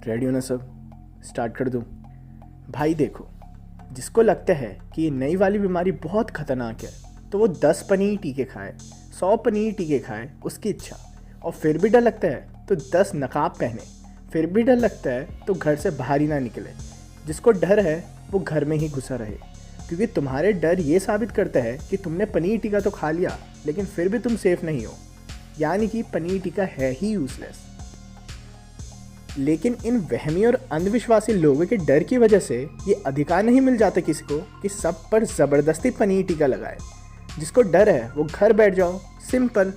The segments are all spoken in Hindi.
रेडी हो ना सब? स्टार्ट कर दूं? भाई देखो, जिसको लगता है कि ये नई वाली बीमारी बहुत खतरनाक है तो वो 10 पनीर टीके खाए, 100 पनीर टीके खाए, उसकी इच्छा। और फिर भी डर लगता है तो 10 नकाब पहने, फिर भी डर लगता है तो घर से बाहर ही ना निकले। जिसको डर है वो घर में ही घुसा रहे, क्योंकि तुम्हारे डर ये साबित करता है कि तुमने पनीर टीका तो खा लिया लेकिन फिर भी तुम सेफ नहीं हो, यानी कि पनीर टीका है ही यूजलेस। लेकिन इन वहमी और अंधविश्वासी लोगों के डर की वजह से ये अधिकार नहीं मिल जाता किसी को कि सब पर ज़बरदस्ती पनीर टीका लगाए। जिसको डर है वो घर बैठ जाओ, सिंपल।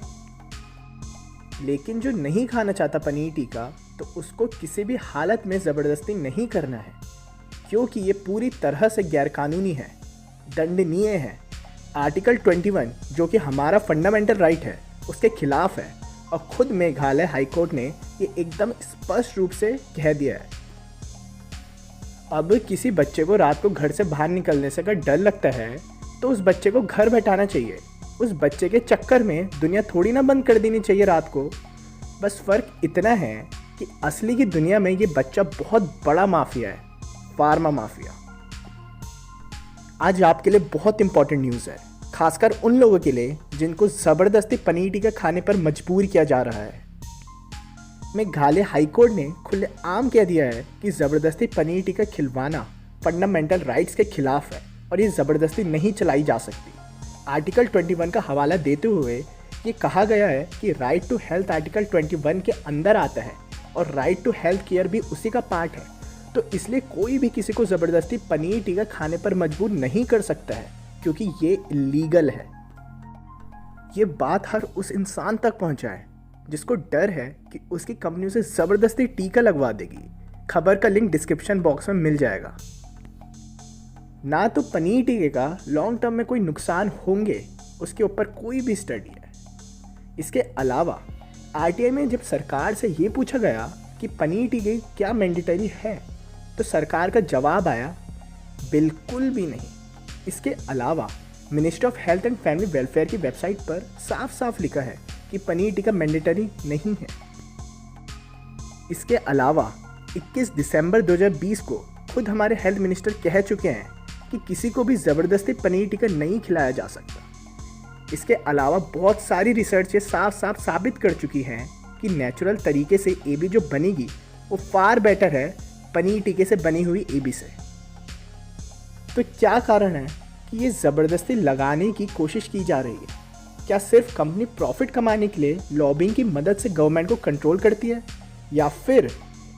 लेकिन जो नहीं खाना चाहता पनीर टीका तो उसको किसी भी हालत में ज़बरदस्ती नहीं करना है, क्योंकि ये पूरी तरह से गैरकानूनी है, दंडनीय है। आर्टिकल 21 जो कि हमारा फंडामेंटल राइट है उसके खिलाफ है, और खुद मेघालय हाईकोर्ट ने ये एकदम स्पष्ट रूप से कह दिया है। अब किसी बच्चे को रात को घर से बाहर निकलने से अगर डर लगता है तो उस बच्चे को घर बैठाना चाहिए। उस बच्चे के चक्कर में दुनिया थोड़ी ना बंद कर देनी चाहिए रात को। बस फ़र्क इतना है कि असली की दुनिया में ये बच्चा बहुत बड़ा माफिया है, फार्मा माफिया। आज आपके लिए बहुत इंपॉर्टेंट न्यूज़ है, खासकर उन लोगों के लिए जिनको ज़बरदस्ती पनीर टीका खाने पर मजबूर किया जा रहा है। मेघालय हाईकोर्ट ने खुलेआम कह दिया है कि ज़बरदस्ती पनीर टीका खिलवाना फंडामेंटल राइट्स के खिलाफ है और ये ज़बरदस्ती नहीं चलाई जा सकती। आर्टिकल 21 का हवाला देते हुए ये कहा गया है कि राइट टू हेल्थ आर्टिकल 21 के अंदर आता है और राइट टू हेल्थ केयर भी उसी का पार्ट है। तो इसलिए कोई भी किसी को ज़बरदस्ती पनीर टीका खाने पर मजबूर नहीं कर सकता है, क्योंकि ये इलीगल है। ये बात हर उस इंसान तक पहुंचाए जिसको डर है कि उसकी कंपनी उसे ज़बरदस्ती टीका लगवा देगी। खबर का लिंक डिस्क्रिप्शन बॉक्स में मिल जाएगा। ना तो पनीर टीके का लॉन्ग टर्म में कोई नुकसान होंगे, उसके ऊपर कोई भी स्टडी है। इसके अलावा आरटीआई में जब सरकार से ये पूछा गया कि पनीर टीके क्या मैंडेटरी है, तो सरकार का जवाब आया, बिल्कुल भी नहीं। इसके अलावा ministry of health and family welfare की वेबसाइट पर साफ साफ लिखा है कि पनीर टीका मैंडेटरी नहीं है। इसके अलावा 21 दिसंबर 2020 को खुद हमारे हेल्थ मिनिस्टर कह चुके हैं कि किसी को भी ज़बरदस्ती पनीर टीका नहीं खिलाया जा सकता। इसके अलावा बहुत सारी रिसर्च ये साफ साफ साबित कर चुकी हैं कि नेचुरल तरीके से एबी जो बनेगी वो फार बेटर है पनीर टीके से बनी हुई एबी से। तो क्या कारण है कि ये ज़बरदस्ती लगाने की कोशिश की जा रही है? क्या सिर्फ कंपनी प्रॉफिट कमाने के लिए लॉबिंग की मदद से गवर्नमेंट को कंट्रोल करती है, या फिर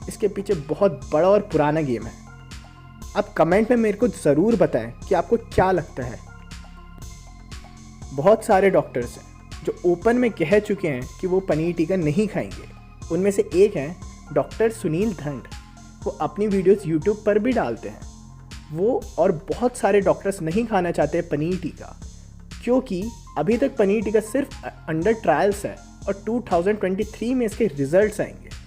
इसके पीछे बहुत बड़ा और पुराना गेम है? आप कमेंट में मेरे को ज़रूर बताएं कि आपको क्या लगता है। बहुत सारे डॉक्टर्स हैं जो ओपन में कह चुके हैं कि वो पनीर टीका नहीं खाएंगे। उनमें से एक हैं डॉक्टर सुनील धंड। वो अपनी वीडियोस यूट्यूब पर भी डालते हैं। वो और बहुत सारे डॉक्टर्स नहीं खाना चाहते पनीर टीका, क्योंकि अभी तक पनीर टीका सिर्फ अंडर ट्रायल्स है और 2023 में इसके रिजल्ट्स आएंगे।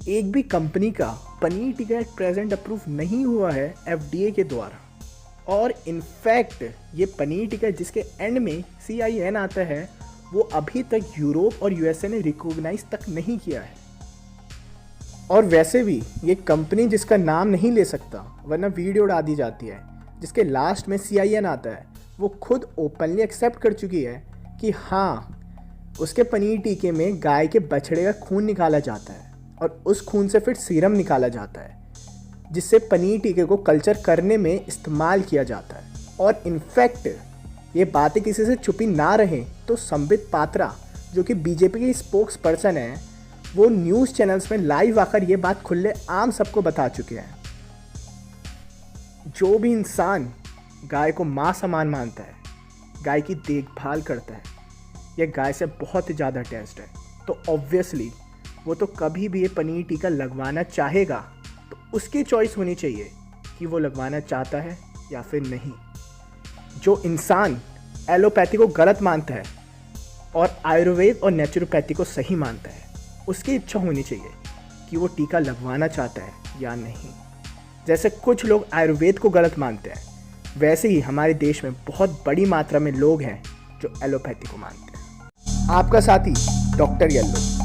एक भी कंपनी का पनीर टीका एट प्रेजेंट अप्रूव नहीं हुआ है FDA के द्वारा। और इनफैक्ट ये पनीर टीका जिसके एंड में CIN आता है वो अभी तक यूरोप और USA ने रिकॉग्नाइज तक नहीं किया है। और वैसे भी ये कंपनी जिसका नाम नहीं ले सकता वरना वीडियो उड़ा दी जाती है, जिसके लास्ट में CIN आता है, वो खुद ओपनली एक्सेप्ट कर चुकी है कि हाँ, उसके पनीर टीके में गाय के बछड़े का खून निकाला जाता है और उस खून से फिर सीरम निकाला जाता है, जिससे पनीर टीके को कल्चर करने में इस्तेमाल किया जाता है। और इनफैक्ट ये बातें किसी से छुपी ना रहें तो संबित पात्रा जो कि बीजेपी के स्पोक्स पर्सन हैं, वो न्यूज़ चैनल्स में लाइव आकर ये बात खुले आम सबको बता चुके हैं। जो भी इंसान गाय को माँ समान मानता है, गाय की देखभाल करता है, या गाय से बहुत ही ज़्यादा अटैच्ड है, तो ऑब्वियसली वो तो कभी भी ये पनीर टीका लगवाना चाहेगा। तो उसकी चॉइस होनी चाहिए कि वो लगवाना चाहता है या फिर नहीं। जो इंसान एलोपैथी को गलत मानता है और आयुर्वेद और नेचुरोपैथी को सही मानता है, उसकी इच्छा होनी चाहिए कि वो टीका लगवाना चाहता है या नहीं। जैसे कुछ लोग आयुर्वेद को गलत मानते हैं, वैसे ही हमारे देश में बहुत बड़ी मात्रा में लोग हैं जो एलोपैथी को मानते हैं। आपका साथी डॉक्टर येलो।